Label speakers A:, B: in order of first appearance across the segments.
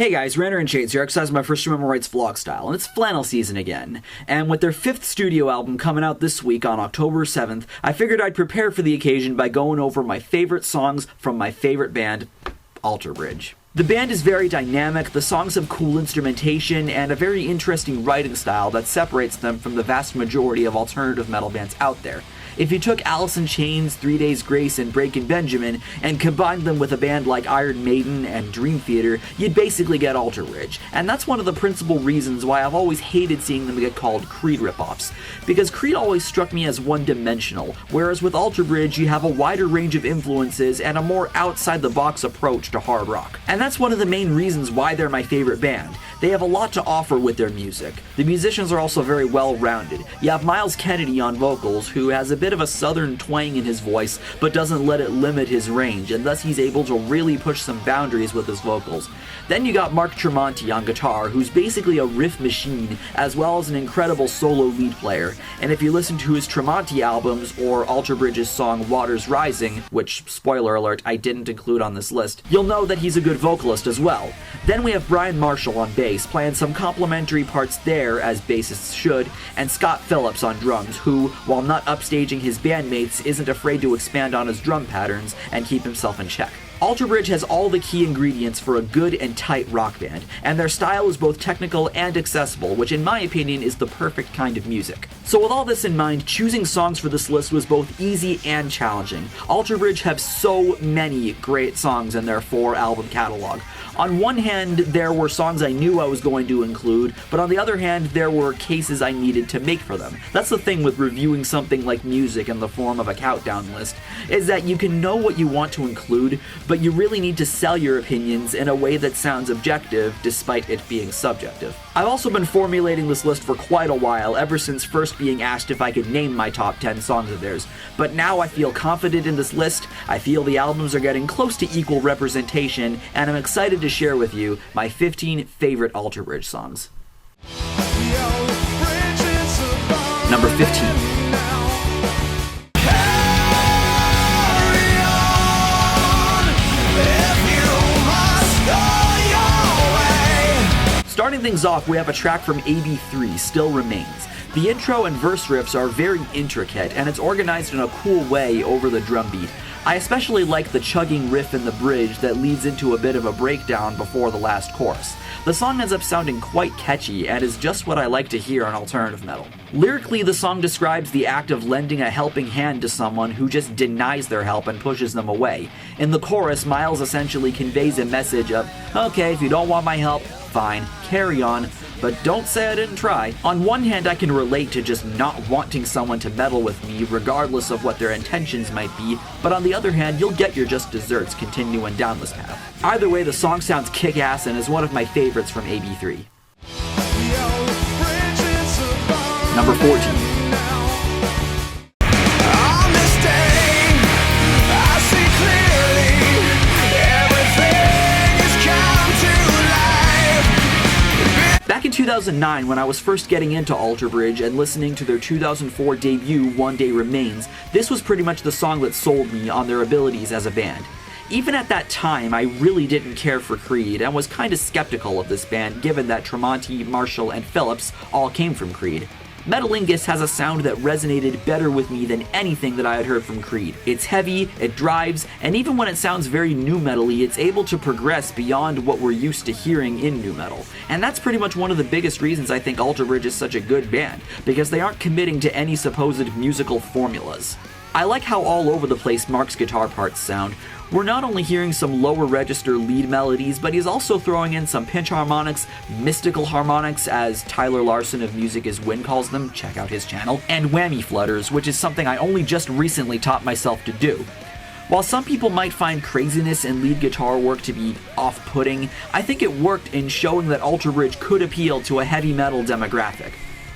A: Hey guys, RanterInShades here, exercising my first human rights vlog style, and it's flannel season again. And with their 5th studio album coming out this week on October 7th, I figured I'd prepare for the occasion by going over my favorite songs from my favorite band, Alter Bridge. The band is very dynamic, the songs have cool instrumentation, and a very interesting writing style that separates them from the vast majority of alternative metal bands out there. If you took Alice in Chains, 3 Days Grace, and Breaking Benjamin, and combined them with a band like Iron Maiden and Dream Theater, you'd basically get Alter Bridge. And that's one of the principal reasons why I've always hated seeing them get called Creed ripoffs. Because Creed always struck me as one-dimensional, whereas with Alter Bridge you have a wider range of influences and a more outside-the-box approach to hard rock. And that's one of the main reasons why they're my favorite band. They have a lot to offer with their music. The musicians are also very well-rounded. You have Miles Kennedy on vocals, who has a bit of a southern twang in his voice, but doesn't let it limit his range, and thus he's able to really push some boundaries with his vocals. Then you got Mark Tremonti on guitar, who's basically a riff machine, as well as an incredible solo lead player. And if you listen to his Tremonti albums, or Alter Bridge's song Waters Rising, which, spoiler alert, I didn't include on this list, you'll know that he's a good vocalist as well. Then we have Brian Marshall on bass, playing some complementary parts there, as bassists should, and Scott Phillips on drums, who, while not upstaging his bandmates, isn't afraid to expand on his drum patterns and keep himself in check. Alter Bridge has all the key ingredients for a good and tight rock band, and their style is both technical and accessible, which in my opinion is the perfect kind of music. So with all this in mind, choosing songs for this list was both easy and challenging. Alter Bridge have so many great songs in their 4-album catalog. On one hand, there were songs I knew I was going to include, but on the other hand, there were cases I needed to make for them. That's the thing with reviewing something like music in the form of a countdown list, is that you can know what you want to include, but you really need to sell your opinions in a way that sounds objective, despite it being subjective. I've also been formulating this list for quite a while, ever since first being asked if I could name my top 10 songs of theirs, but now I feel confident in this list, I feel the albums are getting close to equal representation, and I'm excited to share with you my 15 favorite Alter Bridge songs. Number 15. Starting things off, we have a track from AB3, Still Remains. The intro and verse riffs are very intricate, and it's organized in a cool way over the drum beat. I especially like the chugging riff in the bridge that leads into a bit of a breakdown before the last chorus. The song ends up sounding quite catchy, and is just what I like to hear on alternative metal. Lyrically, the song describes the act of lending a helping hand to someone who just denies their help and pushes them away. In the chorus, Miles essentially conveys a message of, okay, if you don't want my help, fine, carry on, but don't say I didn't try. On one hand, I can relate to just not wanting someone to meddle with me, regardless of what their intentions might be, but on the other hand, you'll get your just desserts continuing down this path. Either way, the song sounds kick-ass and is one of my favorites from AB3. Number 14. Back in 2009, when I was first getting into Alter Bridge and listening to their 2004 debut, One Day Remains, this was pretty much the song that sold me on their abilities as a band. Even at that time, I really didn't care for Creed and was kinda skeptical of this band given that Tremonti, Marshall, and Phillips all came from Creed. Metalingus has a sound that resonated better with me than anything that I had heard from Creed. It's heavy, it drives, and even when it sounds very nu metal-y, it's able to progress beyond what we're used to hearing in nu metal. And that's pretty much one of the biggest reasons I think Alter Bridge is such a good band, because they aren't committing to any supposed musical formulas. I like how all over the place Mark's guitar parts sound. We're not only hearing some lower register lead melodies, but he's also throwing in some pinch harmonics, mystical harmonics, as Tyler Larson of Music is Win calls them, check out his channel, and whammy flutters, which is something I only just recently taught myself to do. While some people might find craziness in lead guitar work to be off-putting, I think it worked in showing that Alter Bridge could appeal to a heavy metal demographic.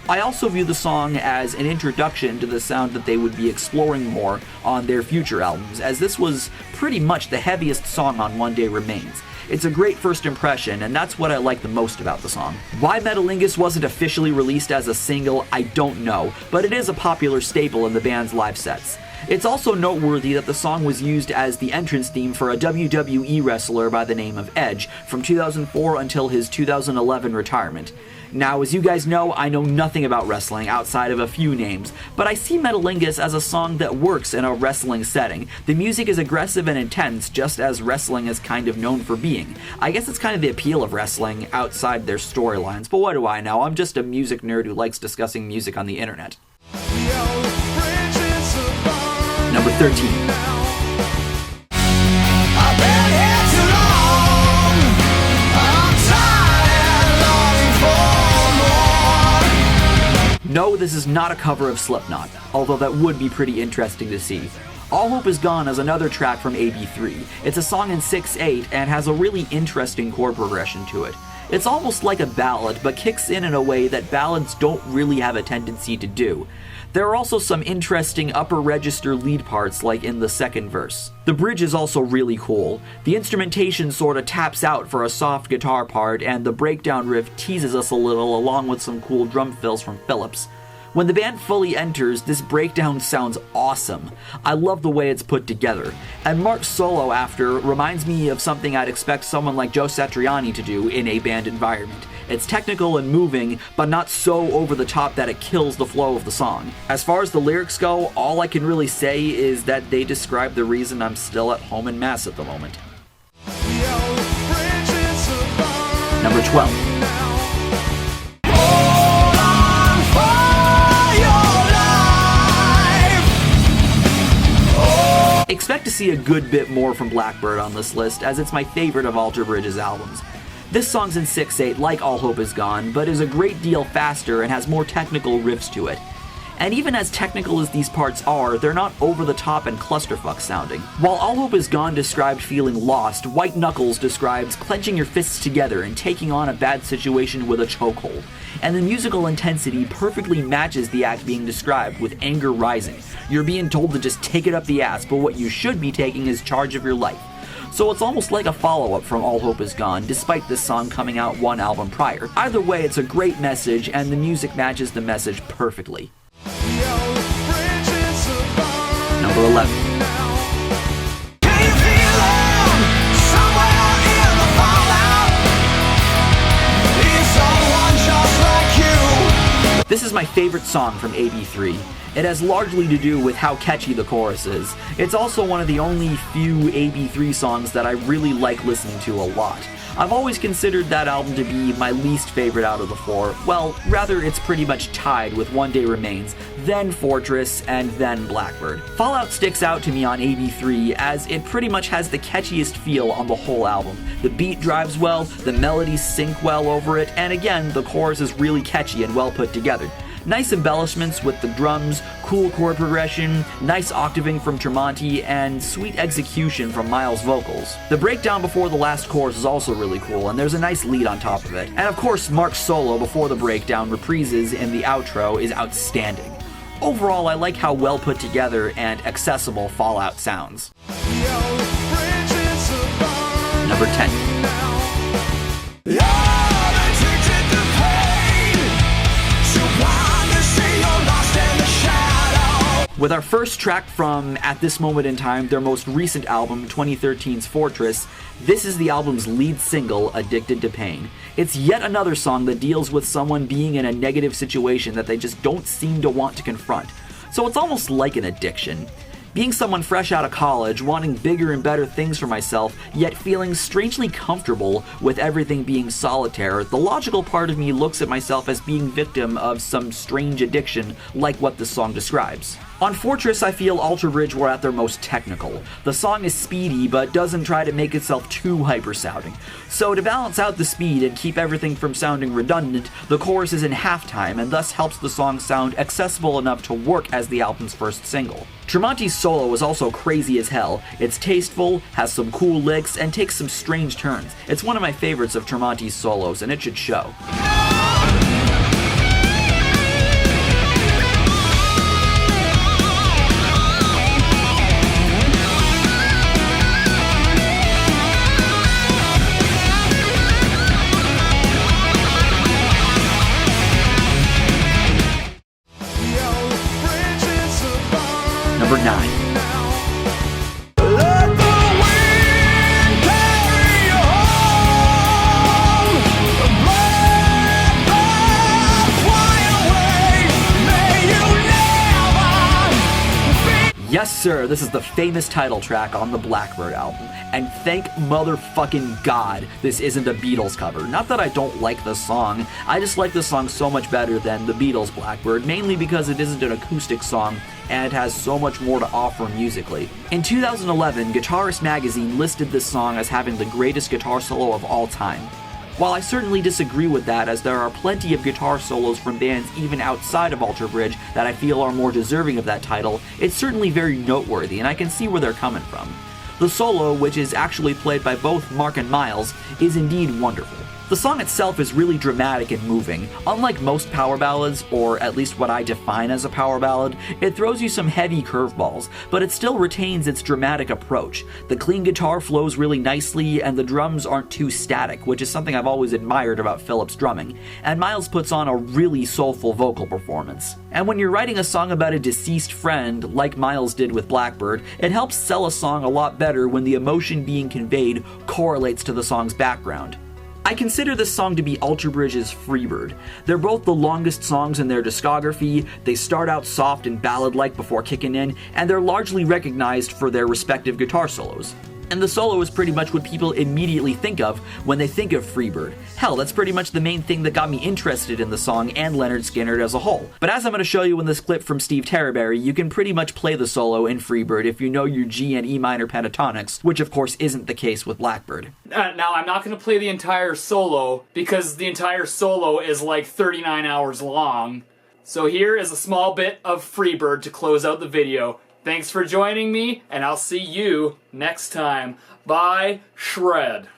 A: I also view the song as an introduction to the sound that they would be exploring more on their future albums, as this was pretty much the heaviest song on One Day Remains. It's a great first impression, and that's what I like the most about the song. Why Metalingus wasn't officially released as a single, I don't know, but it is a popular staple in the band's live sets. It's also noteworthy that the song was used as the entrance theme for a WWE wrestler by the name of Edge from 2004 until his 2011 retirement. Now, as you guys know, I know nothing about wrestling outside of a few names, but I see Metalingus as a song that works in a wrestling setting. The music is aggressive and intense, just as wrestling is kind of known for being. I guess it's kind of the appeal of wrestling outside their storylines, but what do I know? I'm just a music nerd who likes discussing music on the internet. Number 13. No, this is not a cover of Slipknot, although that would be pretty interesting to see. All Hope Is Gone is another track from AB3. It's a song in 6/8 and has a really interesting chord progression to it. It's almost like a ballad, but kicks in a way that ballads don't really have a tendency to do. There are also some interesting upper register lead parts, like in the second verse. The bridge is also really cool. The instrumentation sorta taps out for a soft guitar part, and the breakdown riff teases us a little along with some cool drum fills from Phillips. When the band fully enters, this breakdown sounds awesome. I love the way it's put together. And Mark's solo after reminds me of something I'd expect someone like Joe Satriani to do in a band environment. It's technical and moving, but not so over the top that it kills the flow of the song. As far as the lyrics go, all I can really say is that they describe the reason I'm still at home in Mass at the moment. Number 12. Expect to see a good bit more from Blackbird on this list, as it's my favorite of Alter Bridge's albums. This song's in 6/8 like All Hope Is Gone, but is a great deal faster and has more technical riffs to it. And even as technical as these parts are, they're not over the top and clusterfuck sounding. While All Hope Is Gone described feeling lost, White Knuckles describes clenching your fists together and taking on a bad situation with a chokehold. And the musical intensity perfectly matches the act being described, with anger rising. You're being told to just take it up the ass, but what you should be taking is charge of your life. So it's almost like a follow-up from All Hope Is Gone, despite this song coming out one album prior. Either way, it's a great message, and the music matches the message perfectly. Number 11. This is my favorite song from AB3. It has largely to do with how catchy the chorus is. It's also one of the only few AB3 songs that I really like listening to a lot. I've always considered that album to be my least favorite out of the four. Well, rather, it's pretty much tied with One Day Remains, then Fortress, and then Blackbird. Fallout sticks out to me on AB3 as it pretty much has the catchiest feel on the whole album. The beat drives well, the melodies sync well over it, and again, the chorus is really catchy and well put together. Nice embellishments with the drums, cool chord progression, nice octaving from Tremonti, and sweet execution from Miles' vocals. The breakdown before the last chorus is also really cool, and there's a nice lead on top of it. And of course, Mark's solo before the breakdown reprises in the outro is outstanding. Overall, I like how well put together and accessible Fallout sounds. Number 10. With our first track from, at this moment in time, their most recent album, 2013's Fortress, this is the album's lead single, Addicted to Pain. It's yet another song that deals with someone being in a negative situation that they just don't seem to want to confront. So it's almost like an addiction. Being someone fresh out of college, wanting bigger and better things for myself, yet feeling strangely comfortable with everything being solitaire, the logical part of me looks at myself as being victim of some strange addiction like what this song describes. On Fortress, I feel Alter Bridge were at their most technical. The song is speedy, but doesn't try to make itself too hyper-sounding. So to balance out the speed and keep everything from sounding redundant, the chorus is in halftime, and thus helps the song sound accessible enough to work as the album's first single. Tremonti's solo is also crazy as hell. It's tasteful, has some cool licks, and takes some strange turns. It's one of my favorites of Tremonti's solos, and it should show. Number Number 9. Yes, sir, this is the famous title track on the Blackbird album, and thank motherfucking God this isn't a Beatles cover. Not that I don't like the song, I just like this song so much better than the Beatles' Blackbird, mainly because it isn't an acoustic song and it has so much more to offer musically. In 2011, Guitarist Magazine listed this song as having the greatest guitar solo of all time. While I certainly disagree with that, as there are plenty of guitar solos from bands even outside of Alter Bridge that I feel are more deserving of that title, it's certainly very noteworthy, and I can see where they're coming from. The solo, which is actually played by both Mark and Miles, is indeed wonderful. The song itself is really dramatic and moving. Unlike most power ballads, or at least what I define as a power ballad, it throws you some heavy curveballs, but it still retains its dramatic approach. The clean guitar flows really nicely, and the drums aren't too static, which is something I've always admired about Philip's drumming, and Miles puts on a really soulful vocal performance. And when you're writing a song about a deceased friend, like Miles did with Blackbird, it helps sell a song a lot better when the emotion being conveyed correlates to the song's background. I consider this song to be Alter Bridge's Freebird. They're both the longest songs in their discography, they start out soft and ballad-like before kicking in, and they're largely recognized for their respective guitar solos. And the solo is pretty much what people immediately think of when they think of Freebird. Hell, that's pretty much the main thing that got me interested in the song and Leonard Skinner as a whole. But as I'm going to show you in this clip from Steve Terryberry, you can pretty much play the solo in Freebird if you know your G and E minor pentatonics, which of course isn't the case with Blackbird.
B: Now, I'm not going to play the entire solo, because the entire solo is like 39 hours long. So here is a small bit of Freebird to close out the video. Thanks for joining me, and I'll see you next time. Bye, Shred.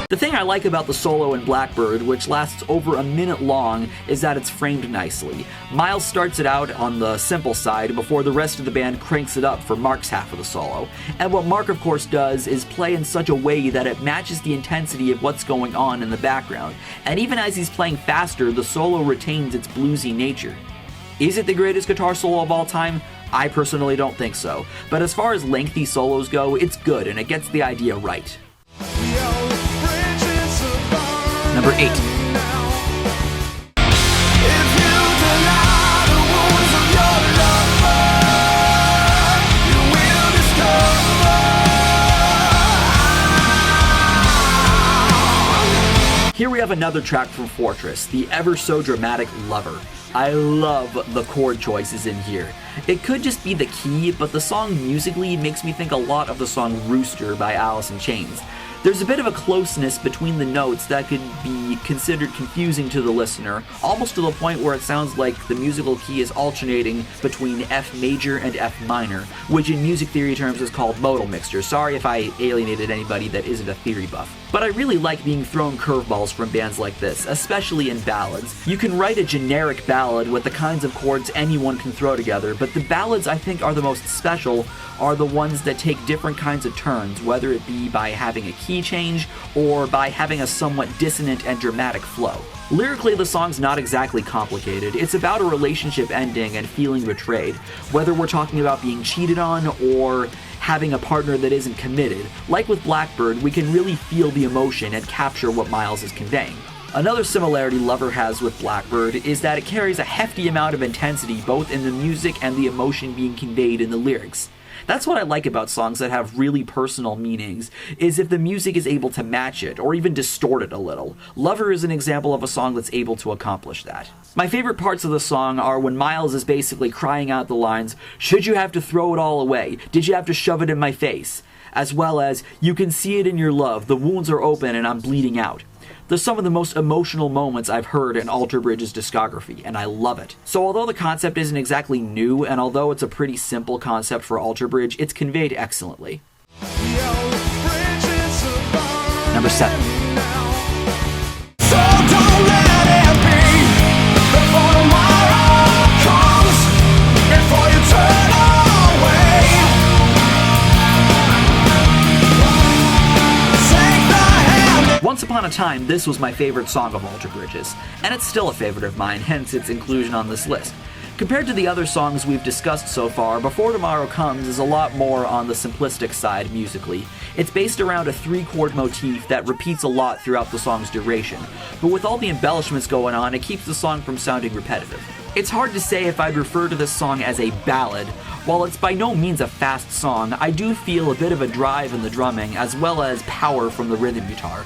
A: The thing I like about the solo in Blackbird, which lasts over a minute long, is that it's framed nicely. Miles starts it out on the simple side before the rest of the band cranks it up for Mark's half of the solo. And what Mark of course does is play in such a way that it matches the intensity of what's going on in the background. And even as he's playing faster, the solo retains its bluesy nature. Is it the greatest guitar solo of all time? I personally don't think so. But as far as lengthy solos go, it's good and it gets the idea right. Number 8. Here we have another track from Fortress, the ever so dramatic Lover. I love the chord choices in here. It could just be the key, but the song musically makes me think a lot of the song Rooster by Alice in Chains. There's a bit of a closeness between the notes that could be considered confusing to the listener, almost to the point where it sounds like the musical key is alternating between F major and F minor, which in music theory terms is called Modal Mixture. Sorry if I alienated anybody that isn't a theory buff. But I really like being thrown curveballs from bands like this, especially in ballads. You can write a generic ballad with the kinds of chords anyone can throw together, but the ballads I think are the most special are the ones that take different kinds of turns, whether it be by having a key change or by having a somewhat dissonant and dramatic flow. Lyrically, the song's not exactly complicated. It's about a relationship ending and feeling betrayed, whether we're talking about being cheated on or having a partner that isn't committed. Like with Blackbird, we can really feel the emotion and capture what Miles is conveying. Another similarity Lover has with Blackbird is that it carries a hefty amount of intensity both in the music and the emotion being conveyed in the lyrics. That's what I like about songs that have really personal meanings, is if the music is able to match it, or even distort it a little. Lover is an example of a song that's able to accomplish that. My favorite parts of the song are when Miles is basically crying out the lines, "Should you have to throw it all away? Did you have to shove it in my face?" As well as, "You can see it in your love, the wounds are open and I'm bleeding out." They're some of the most emotional moments I've heard in Alter Bridge's discography, and I love it. So although the concept isn't exactly new, and although it's a pretty simple concept for Alter Bridge, it's conveyed excellently. Number 7.
C: So don't let it be before tomorrow comes.
A: upon a time, this was my favorite song of Alter Bridge's, and it's still a favorite of mine, hence its inclusion on this list. Compared to the other songs we've discussed so far, Before Tomorrow Comes is a lot more on the simplistic side musically. It's based around a 3-chord motif that repeats a lot throughout the song's duration, but with all the embellishments going on, it keeps the song from sounding repetitive. It's hard to say if I'd refer to this song as a ballad. While it's by no means a fast song, I do feel a bit of a drive in the drumming, as well as power from the rhythm guitar.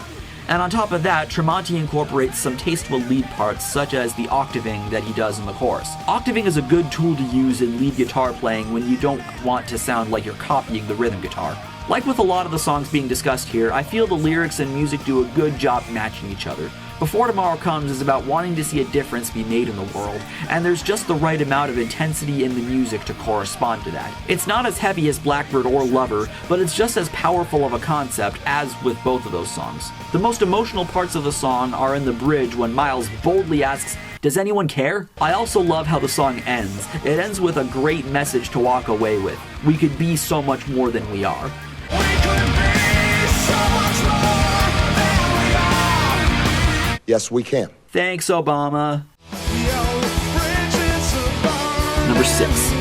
A: And on top of that, Tremonti incorporates some tasteful lead parts, such as the octaving that he does in the chorus. Octaving is a good tool to use in lead guitar playing when you don't want to sound like you're copying the rhythm guitar. Like with a lot of the songs being discussed here, I feel the lyrics and music do a good job matching each other. Before Tomorrow Comes is about wanting to see a difference be made in the world, and there's just the right amount of intensity in the music to correspond to that. It's not as heavy as Blackbird or Lover, but it's just as powerful of a concept as with both of those songs. The most emotional parts of the song are in the bridge when Miles boldly asks, "Does anyone care?" I also love how the song ends. It ends with a great message to walk away with. We could be so much more than we are.
C: Yes, we can.
A: Thanks, Obama. Number 6.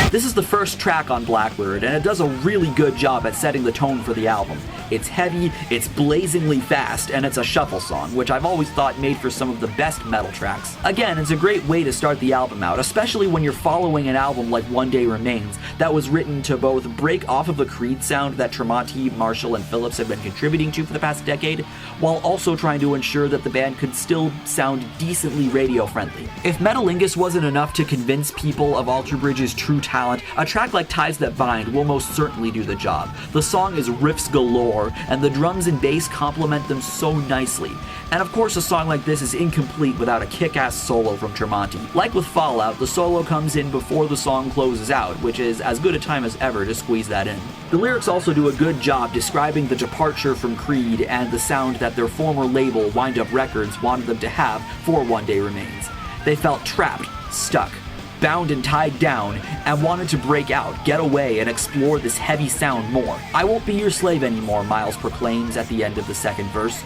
A: This is the first track on Blackbird, and it does a really good job at setting the tone for the album. It's heavy, it's blazingly fast, and it's a shuffle song, which I've always thought made for some of the best metal tracks. Again, it's a great way to start the album out, especially when you're following an album like One Day Remains, that was written to both break off of the Creed sound that Tremonti, Marshall, and Phillips have been contributing to for the past decade, while also trying to ensure that the band could still sound decently radio-friendly. If Metalingus wasn't enough to convince people of Alter Bridge's true talent, a track like Ties That Bind will most certainly do the job. The song is riffs galore, and the drums and bass complement them so nicely. And of course, a song like this is incomplete without a kick-ass solo from Tremonti. Like with Fallout, the solo comes in before the song closes out, which is as good a time as ever to squeeze that in. The lyrics also do a good job describing the departure from Creed and the sound that their former label, Wind Up Records, wanted them to have for One Day Remains. They felt trapped, stuck, bound and tied down, and wanted to break out, get away, and explore this heavy sound more. "I won't be your slave anymore," Miles proclaims at the end of the second verse.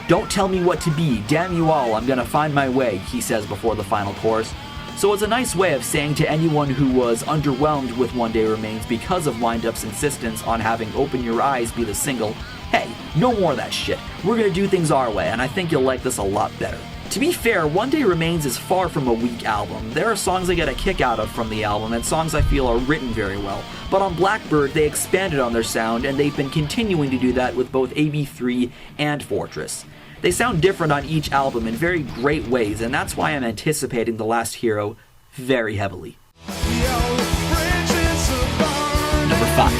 A: "Don't tell me what to be, damn you all, I'm gonna find my way," he says before the final chorus. So it's a nice way of saying to anyone who was underwhelmed with One Day Remains because of Wind Up's insistence on having Open Your Eyes be the single, hey, no more of that shit. We're gonna do things our way, and I think you'll like this a lot better. To be fair, One Day Remains is far from a weak album. There are songs I get a kick out of from the album, and songs I feel are written very well. But on Blackbird, they expanded on their sound, and they've been continuing to do that with both AB3 and Fortress. They sound different on each album in very great ways, and that's why I'm anticipating The Last Hero very heavily. Number 5.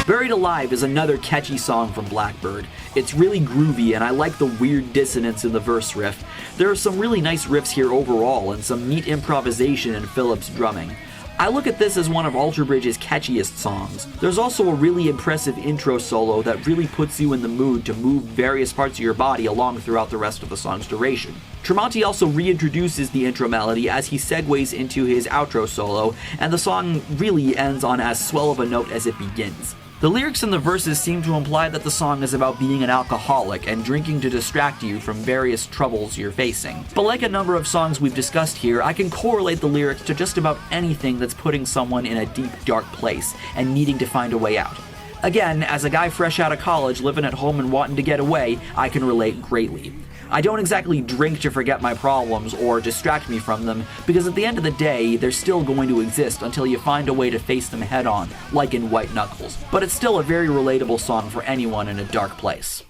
A: Buried Alive is another catchy song from Blackbird. It's really groovy, and I like the weird dissonance in the verse riff. There are some really nice riffs here overall, and some neat improvisation in Phillips' drumming. I look at this as one of Alter Bridge's catchiest songs. There's also a really impressive intro solo that really puts you in the mood to move various parts of your body along throughout the rest of the song's duration. Tremonti also reintroduces the intro melody as he segues into his outro solo, and the song really ends on as swell of a note as it begins. The lyrics in the verses seem to imply that the song is about being an alcoholic and drinking to distract you from various troubles you're facing. But like a number of songs we've discussed here, I can correlate the lyrics to just about anything that's putting someone in a deep, dark place and needing to find a way out. Again, as a guy fresh out of college living at home and wanting to get away, I can relate greatly. I don't exactly drink to forget my problems or distract me from them, because at the end of the day, they're still going to exist until you find a way to face them head on, like in White Knuckles. But it's still a very relatable song for anyone in a dark place.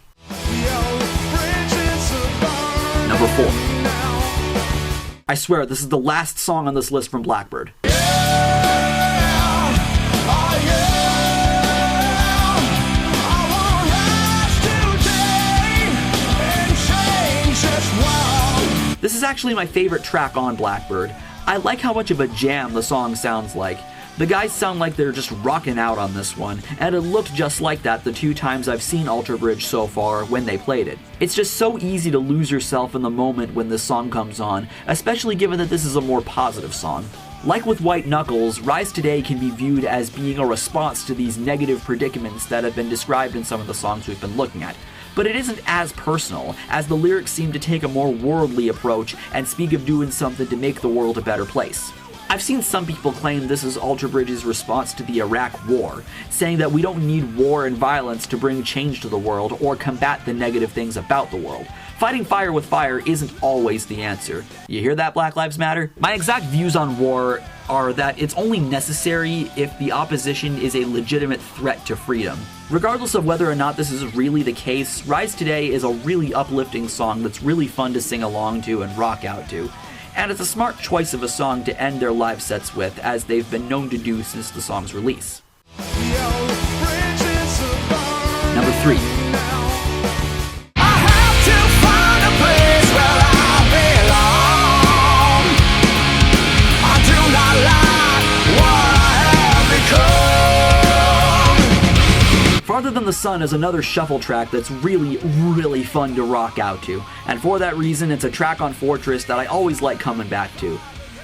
A: Number 4. I swear, this is the last song on this list from Blackbird. This is actually my favorite track on Blackbird. I like how much of a jam the song sounds like. The guys sound like they're just rocking out on this one, and it looked just like that the 2 times I've seen Alter Bridge so far when they played it. It's just so easy to lose yourself in the moment when this song comes on, especially given that this is a more positive song. Like with White Knuckles, Rise Today can be viewed as being a response to these negative predicaments that have been described in some of the songs we've been looking at. But it isn't as personal, as the lyrics seem to take a more worldly approach and speak of doing something to make the world a better place. I've seen some people claim this is Alter Bridge's response to the Iraq War, saying that we don't need war and violence to bring change to the world or combat the negative things about the world. Fighting fire with fire isn't always the answer. You hear that, Black Lives Matter? My exact views on war are that it's only necessary if the opposition is a legitimate threat to freedom. Regardless of whether or not this is really the case, Rise Today is a really uplifting song that's really fun to sing along to and rock out to. And it's a smart choice of a song to end their live sets with, as they've been known to do since the song's release. Number 3. Farther Than the Sun is another shuffle track that's really fun to rock out to, and for that reason it's a track on Fortress that I always like coming back to.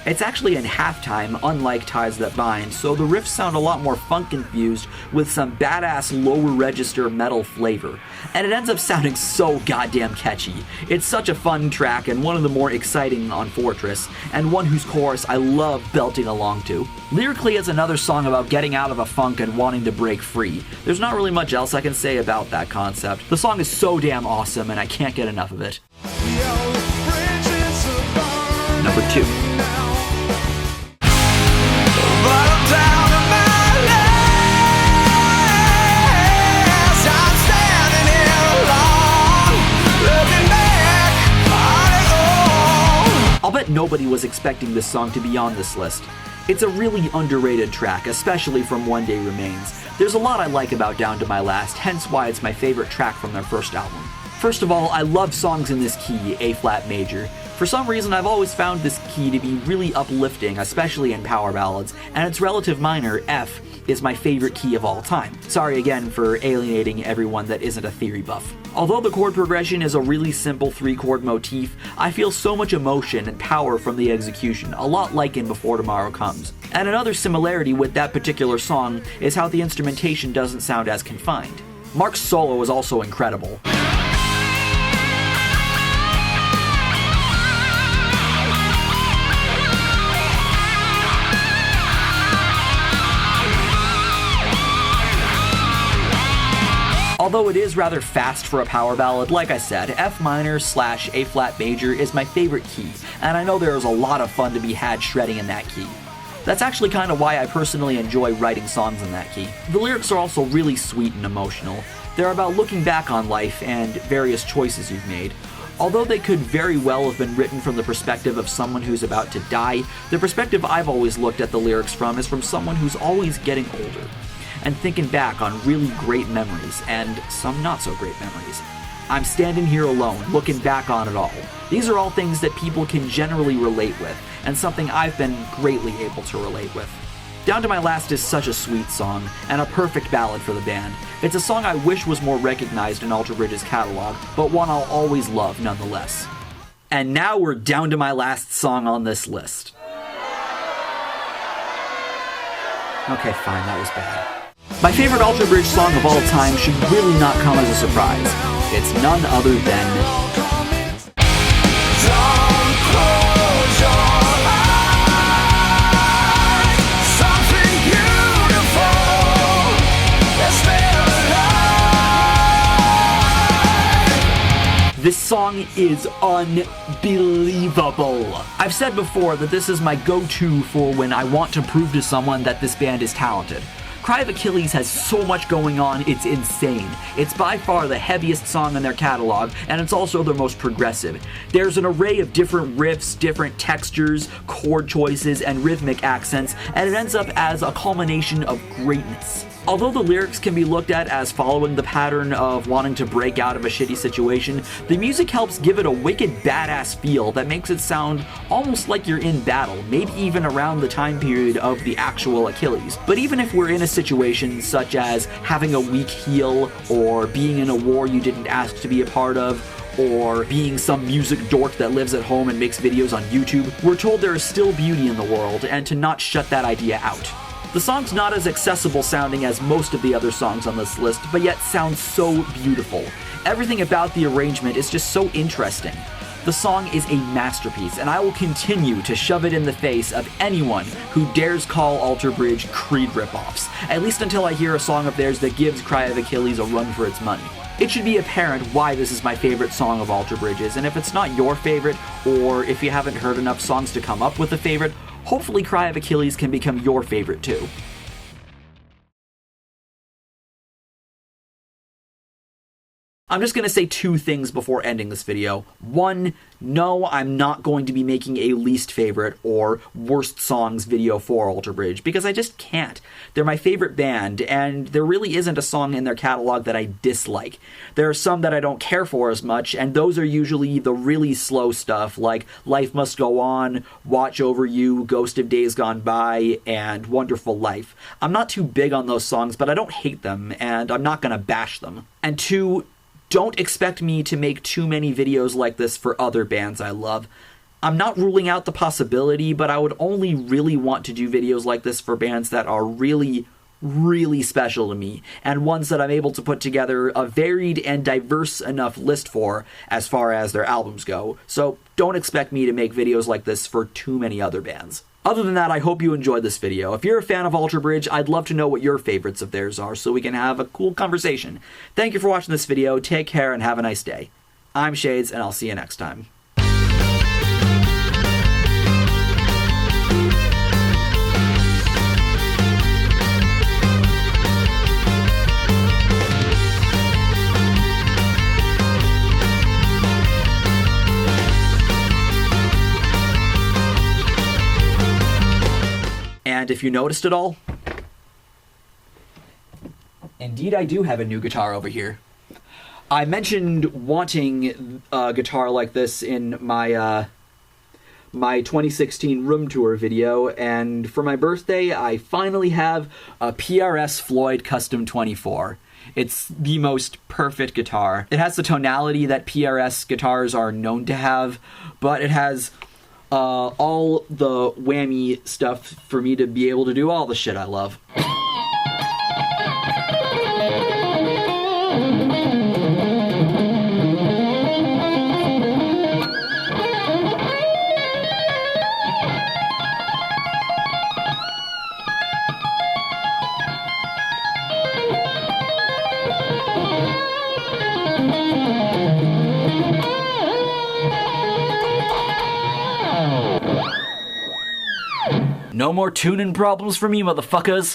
A: It's actually in halftime, unlike Ties That Bind, so the riffs sound a lot more funk-infused with some badass lower register metal flavor, and it ends up sounding so goddamn catchy. It's such a fun track and one of the more exciting on Fortress, and one whose chorus I love belting along to. Lyrically, it's another song about getting out of a funk and wanting to break free. There's not really much else I can say about that concept. The song is so damn awesome and I can't get enough of it. Number 2. I'll bet nobody was expecting this song to be on this list. It's a really underrated track, especially from One Day Remains. There's a lot I like about Down to My Last, hence why it's my favorite track from their first album. First of all, I love songs in this key, A-flat major. For some reason, I've always found this key to be really uplifting, especially in power ballads, and its relative minor, F, is my favorite key of all time. Sorry again for alienating everyone that isn't a theory buff. Although the chord progression is a really simple 3-chord motif, I feel so much emotion and power from the execution, a lot like in Before Tomorrow Comes. And another similarity with that particular song is how the instrumentation doesn't sound as confined. Mark's solo is also incredible. Although it is rather fast for a power ballad, like I said, F minor / A-flat major is my favorite key, and I know there is a lot of fun to be had shredding in that key. That's actually kind of why I personally enjoy writing songs in that key. The lyrics are also really sweet and emotional. They're about looking back on life and various choices you've made. Although they could very well have been written from the perspective of someone who's about to die, the perspective I've always looked at the lyrics from is from someone who's always getting older, and thinking back on really great memories, and some not so great memories. I'm standing here alone, looking back on it all. These are all things that people can generally relate with, and something I've been greatly able to relate with. Down to My Last is such a sweet song, and a perfect ballad for the band. It's a song I wish was more recognized in Alter Bridge's catalog, but one I'll always love nonetheless. And now we're down to my last song on this list. Okay, fine, that was bad. My favorite Alter Bridge song of all time should really not come as a surprise. It's none other than... This song is unbelievable. I've said before that this is my go-to for when I want to prove to someone that this band is talented. Cry of Achilles has so much going on, it's insane. It's by far the heaviest song in their catalog, and it's also their most progressive. There's an array of different riffs, different textures, chord choices, and rhythmic accents, and it ends up as a culmination of greatness. Although the lyrics can be looked at as following the pattern of wanting to break out of a shitty situation, the music helps give it a wicked badass feel that makes it sound almost like you're in battle, maybe even around the time period of the actual Achilles. But even if we're in a situation such as having a weak heel, or being in a war you didn't ask to be a part of, or being some music dork that lives at home and makes videos on YouTube, we're told there is still beauty in the world and to not shut that idea out. The song's not as accessible sounding as most of the other songs on this list, but yet sounds so beautiful. Everything about the arrangement is just so interesting. The song is a masterpiece, and I will continue to shove it in the face of anyone who dares call Alter Bridge Creed ripoffs, at least until I hear a song of theirs that gives Cry of Achilles a run for its money. It should be apparent why this is my favorite song of Alter Bridge's, and if it's not your favorite, or if you haven't heard enough songs to come up with a favorite, hopefully Cry of Achilles can become your favorite too. I'm just going to say two things before ending this video. One, no, I'm not going to be making a least favorite or worst songs video for Alter Bridge, because I just can't. They're my favorite band, and there really isn't a song in their catalog that I dislike. There are some that I don't care for as much, and those are usually the really slow stuff, like Life Must Go On, Watch Over You, Ghost of Days Gone By, and Wonderful Life. I'm not too big on those songs, but I don't hate them, and I'm not going to bash them. And two, don't expect me to make too many videos like this for other bands I love. I'm not ruling out the possibility, but I would only really want to do videos like this for bands that are really, really special to me, and ones that I'm able to put together a varied and diverse enough list for as far as their albums go. So don't expect me to make videos like this for too many other bands. Other than that, I hope you enjoyed this video. If you're a fan of Alter Bridge, I'd love to know what your favorites of theirs are so we can have a cool conversation. Thank you for watching this video, take care, and have a nice day. I'm Shades, and I'll see you next time. And if you noticed it all, indeed I do have a new guitar over here. I mentioned wanting a guitar like this in my my 2016 room tour video, and for my birthday I finally have a PRS Floyd Custom 24. It's the most perfect guitar. It has the tonality that PRS guitars are known to have, but it has all the whammy stuff for me to be able to do all the shit I love. No more tuning problems for me, motherfuckers!